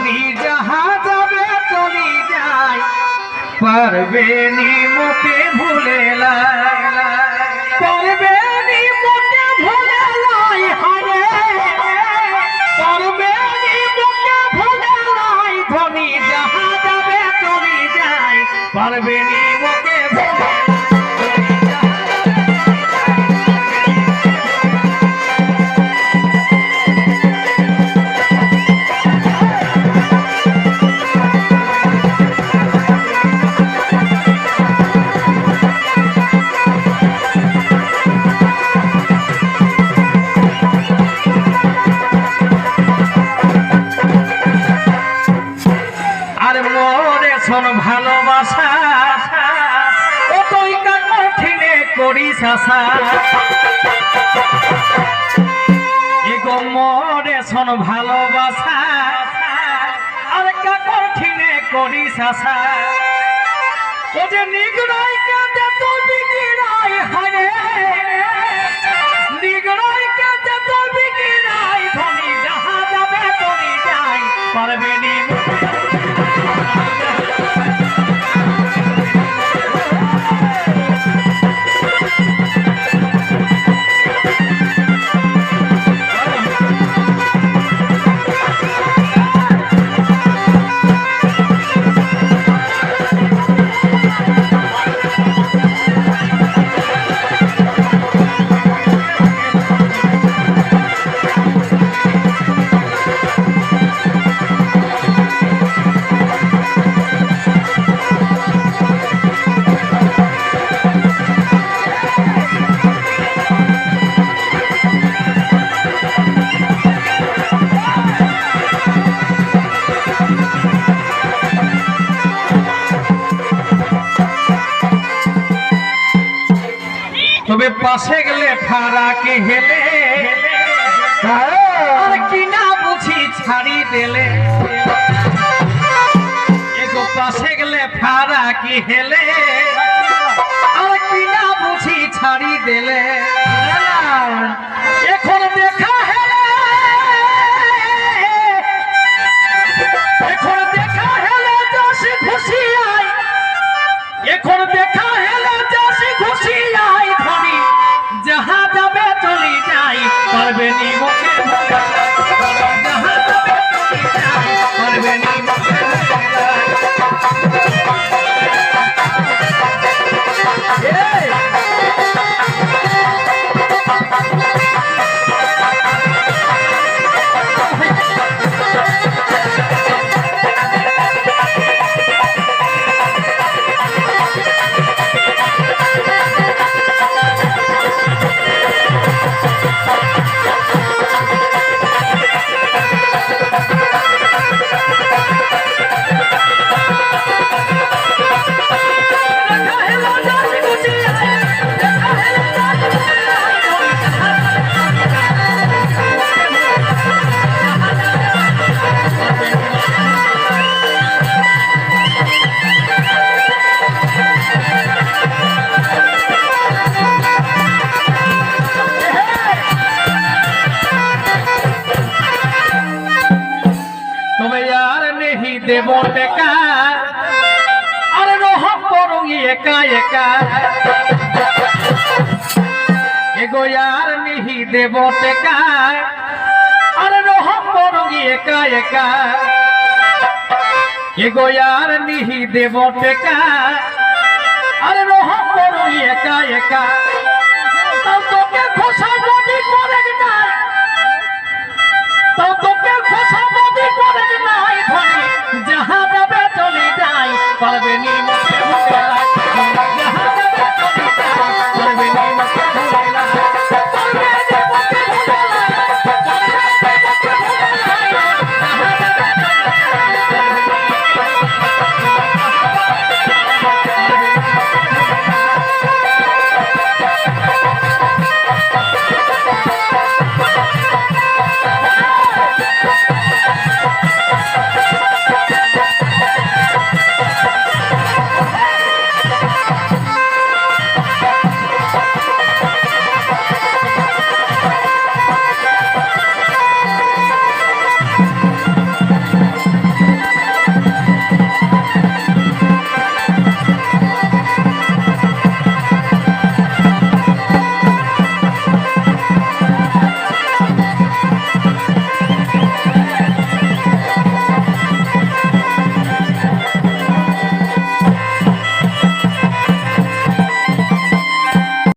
ধনী যাহা যাবে চলি যায় পারবে নি মোকে ভুলে পারবে নি মোকে ভুলে লাই হারে পারবে নি মোকে ভুলে লাই ধনী যাহা যাবে চলি যায় পারবে নি মোকে ভুলে ভালোবাসা কতই কঠিনে করিস আশা এগো মরে শোন ভালোবাসা আর কঠিনে করিস আশা ও যে নিগড়াই কাঁদে তো বিগড়াই হারে নিগড়াই কাঁদে তো বিগড়াই ধনী যাহা যাবে চলি যাই পারবে নি তবে পাশে গেলে ফারাকে হেলে আর কিনা বুঝি ছাড়ি দিলে এগো পাশে গেলে ফারাকে হেলে আর কিনা বুঝি ছাড়ি দিলে এখন দেখা হেলে এখন দেখা হেলে যাসি খুশি আই এখন দেখা হেলে যাসি খুশি আই ধনী যাহা যাবে চলি যাই পারবে নি মোকে যাহা যাবে চলি যাই পারবে নি মোকে দেব টেকা আর রহ করুঙ্গি একা একা এগো यार নিহি দেব টেকা আর রহ করুঙ্গি একা একা এগো यार নিহি দেব টেকা আর রহ করুঙ্গি একা একা তাও তোকে খোসামতি করে না তাও তোকে খোসামতি